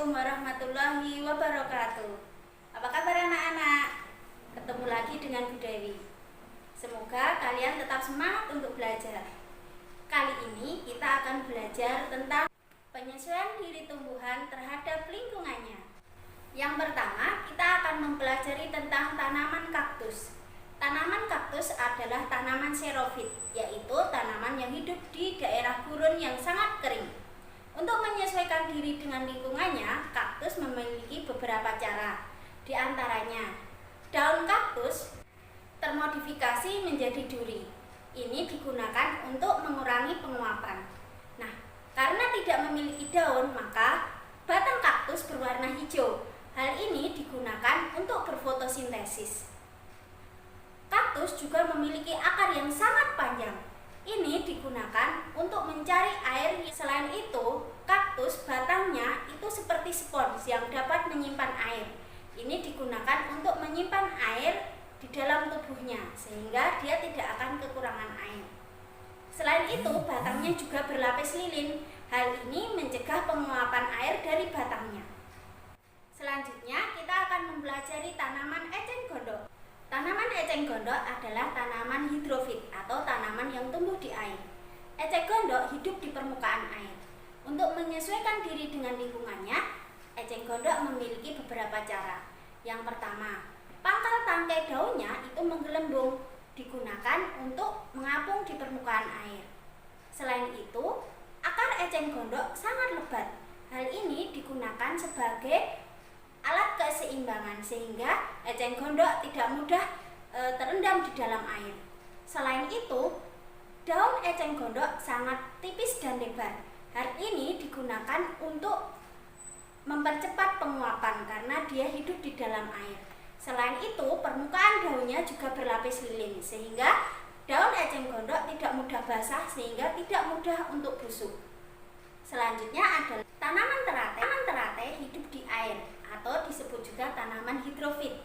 Assalamualaikum warahmatullahi wabarakatuh. Apa kabar anak-anak? Ketemu lagi dengan Bu Dewi. Semoga kalian tetap semangat untuk belajar. Kali ini kita akan belajar tentang penyesuaian diri tumbuhan terhadap lingkungannya. Yang pertama, kita akan mempelajari tentang tanaman kaktus. Tanaman kaktus adalah tanaman xerofit, yaitu tanaman yang hidup di daerah gurun yang sangat kering. Untuk menyesuaikan diri dengan lingkungannya, kaktus memiliki beberapa cara. Di antaranya, daun kaktus termodifikasi menjadi duri. Ini digunakan untuk mengurangi penguapan. Nah, karena tidak memiliki daun, maka batang kaktus berwarna hijau. Hal ini digunakan untuk berfotosintesis. Kaktus juga memiliki akar yang sangat panjang. Ini digunakan untuk mencari air. Selain itu, kaktus batangnya itu seperti spons yang dapat menyimpan air. Ini digunakan untuk menyimpan air di dalam tubuhnya sehingga dia tidak akan kekurangan air. Selain itu, batangnya juga berlapis lilin. Hal ini mencegah penguapan air dari batangnya. Selanjutnya, kita akan mempelajari tanaman eceng gondok. Tanaman eceng gondok adalah tanaman hidrofit atau tanaman yang tumbuh di air. Eceng gondok hidup di permukaan air. Untuk menyesuaikan diri dengan lingkungannya, eceng gondok memiliki beberapa cara. Yang pertama, pangkal tangkai daunnya itu menggelembung, digunakan untuk mengapung di permukaan air. Selain itu, akar eceng gondok sangat lebat. Hal ini digunakan sebagai alat keseimbangan sehingga eceng gondok tidak mudah terendam di dalam air. Selain itu, daun eceng gondok sangat tipis dan lebar. Hal ini digunakan untuk mempercepat penguapan karena dia hidup di dalam air. Selain itu, permukaan daunnya juga berlapis lilin sehingga daun eceng gondok tidak mudah basah sehingga tidak mudah untuk busuk. Selanjutnya adalah tanaman teratai. Tanaman teratai hidup di air atau disebut juga tanaman hidrofit.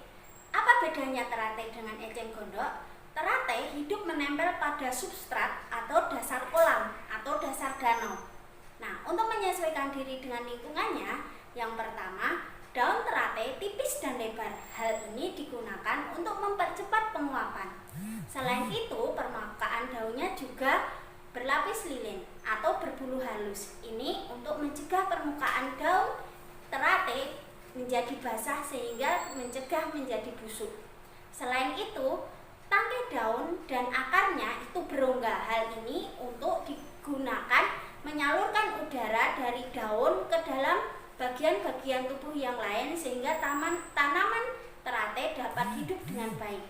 Apa bedanya teratai dengan eceng gondok? Teratai hidup menempel pada substrat atau dasar kolam atau dasar danau. Nah, untuk menyesuaikan diri dengan lingkungannya, yang pertama, daun teratai tipis dan lebar. Hal ini digunakan untuk mempercepat penguapan. Selain itu, permukaan daunnya juga berlapis lilin atau berbulu halus. Ini untuk mencegah permukaan daun teratai menjadi basah sehingga mencegah menjadi busuk. Selain itu, tangkai daun dan akarnya itu berongga. Hal ini untuk digunakan menyalurkan udara dari daun ke dalam bagian-bagian tubuh yang lain sehingga tanaman teratai dapat hidup dengan baik.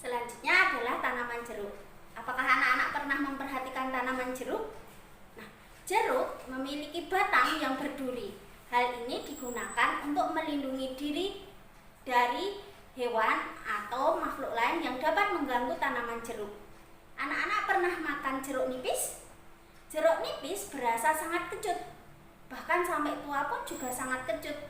Selanjutnya adalah tanaman jeruk. Apakah anak-anak pernah memperhatikan tanaman jeruk? Nah, jeruk memiliki batang yang berduri. Hal ini digunakan untuk melindungi diri dari hewan atau makhluk lain yang dapat mengganggu tanaman jeruk. Anak-anak pernah makan jeruk nipis? Jeruk nipis berasa sangat kecut, bahkan sampai tua pun juga sangat kecut.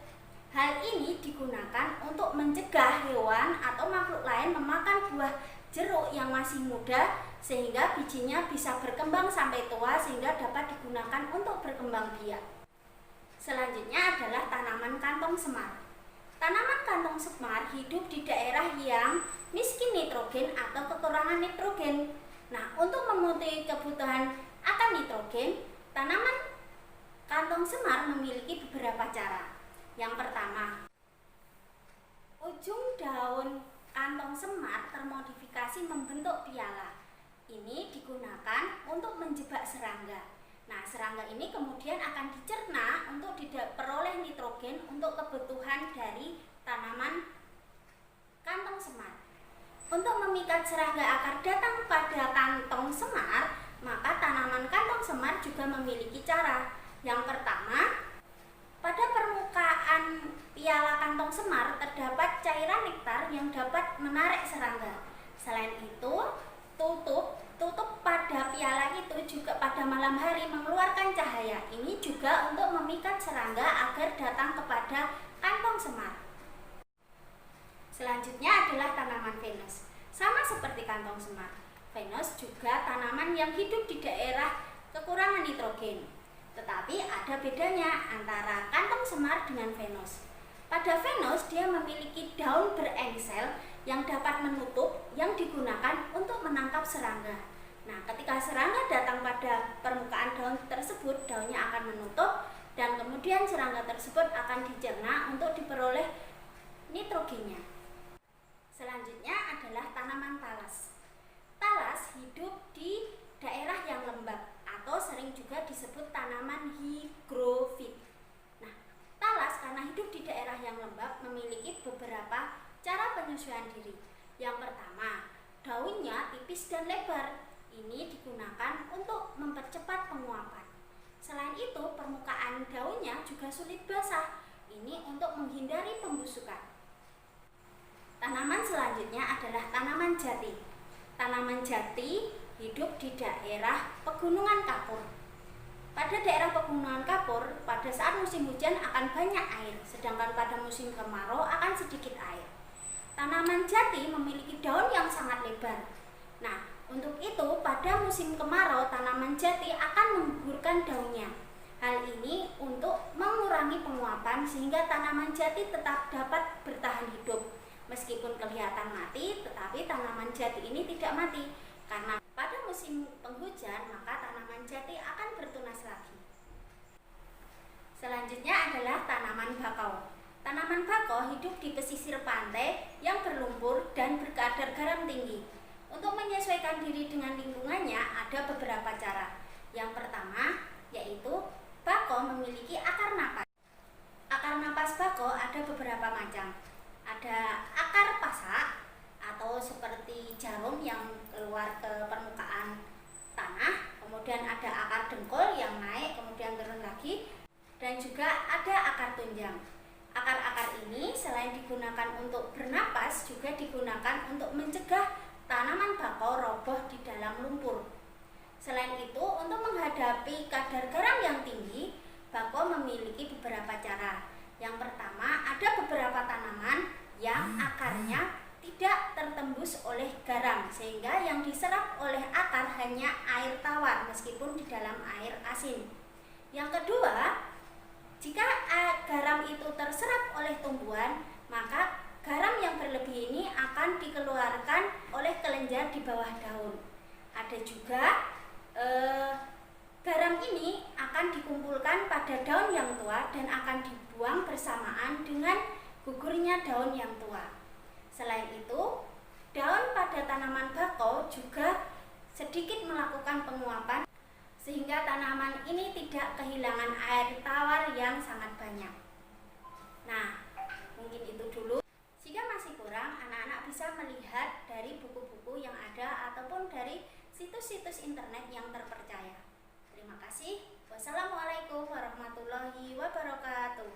Hal ini digunakan untuk mencegah hewan atau makhluk lain memakan buah jeruk yang masih muda sehingga bijinya bisa berkembang sampai tua sehingga dapat digunakan untuk berkembang biak. Selanjutnya adalah tanaman kantong semar. Tanaman kantong semar hidup di daerah yang miskin nitrogen atau kekurangan nitrogen. Nah, untuk memenuhi kebutuhan akan nitrogen, tanaman kantong semar memiliki beberapa cara. Yang pertama, ujung daun kantong semar termodifikasi membentuk piala. Ini digunakan untuk menjebak serangga. Nah, serangga ini kemudian akan dicerna untuk diperoleh nitrogen untuk kebutuhan dari tanaman kantong semar. Untuk memikat serangga agar datang pada kantong semar, maka tanaman kantong semar juga memiliki cara. Yang pertama, pada permukaan piala kantong semar terdapat cairan nektar yang dapat menarik serangga. Selain itu, tutup pada piala itu juga pada malam hari mengeluarkan cahaya. Ini juga untuk memikat serangga agar datang kepada kantong semar. Selanjutnya adalah tanaman Venus. Sama seperti kantong semar, Venus juga tanaman yang hidup di daerah kekurangan nitrogen. Tetapi ada bedanya antara kantong semar dengan venus. Pada venus dia memiliki daun berengsel yang dapat menutup yang digunakan untuk menangkap serangga. Nah, ketika serangga datang pada permukaan daun tersebut, daunnya akan menutup dan kemudian serangga tersebut akan dicerna untuk diperoleh nitrogennya. Selanjutnya adalah tanaman talas. Talas hidup di daerah yang lembab atau sering juga disebut tanaman higrofit. Nah, talas karena hidup di daerah yang lembab memiliki beberapa cara penyesuaian diri. Yang pertama, daunnya tipis dan lebar. Ini digunakan untuk mempercepat penguapan. Selain itu, permukaan daunnya juga sulit basah. Ini untuk menghindari pembusukan. Tanaman selanjutnya adalah tanaman jati. Tanaman jati hidup di daerah pegunungan kapur. Pada daerah pegunungan kapur, pada saat musim hujan akan banyak air, sedangkan pada musim kemarau akan sedikit air. Tanaman jati memiliki daun yang sangat lebar. Nah, untuk itu pada musim kemarau tanaman jati akan menggugurkan daunnya. Hal ini untuk mengurangi penguapan sehingga tanaman jati tetap dapat bertahan hidup. Meskipun kelihatan mati, tetapi tanaman jati ini tidak mati. Karena pada musim penghujan, maka tanaman jati akan bertunas lagi. Selanjutnya adalah tanaman bakau. Tanaman bakau hidup di pesisir pantai yang berlumpur dan berkadar garam tinggi. Untuk menyesuaikan diri dengan lingkungannya, ada beberapa cara. Yang pertama, yaitu bakau memiliki akar napas. Akar napas bakau ada beberapa macam. Ada akar pasak atau seperti jarum yang keluar ke permukaan tanah, kemudian ada akar dengkul yang naik kemudian turun lagi, dan juga ada akar tunjang. Akar-akar ini selain digunakan untuk bernapas, juga digunakan untuk mencegah tanaman bakau roboh di dalam lumpur. Selain itu, untuk menghadapi kadar garam yang tinggi, bakau memiliki beberapa cara. Yang pertama, ada beberapa tanaman yang akarnya tidak tertembus oleh garam, sehingga yang diserap oleh akar hanya air tawar meskipun di dalam air asin. Yang kedua, jika garam itu terserap oleh tumbuhan, maka garam yang berlebih ini akan dikeluarkan oleh kelenjar di bawah daun. Ada juga garam ini akan dikumpulkan pada daun yang tua dan akan dibuang bersamaan dengan gugurnya daun yang tua. Selain itu, daun pada tanaman bakau juga sedikit melakukan penguapan sehingga tanaman ini tidak kehilangan air tawar yang sangat banyak. Nah, mungkin itu dulu. Jika masih kurang, anak-anak bisa melihat dari buku-buku yang ada ataupun dari situs-situs internet yang terpercaya. Terima kasih. Wassalamualaikum warahmatullahi wabarakatuh.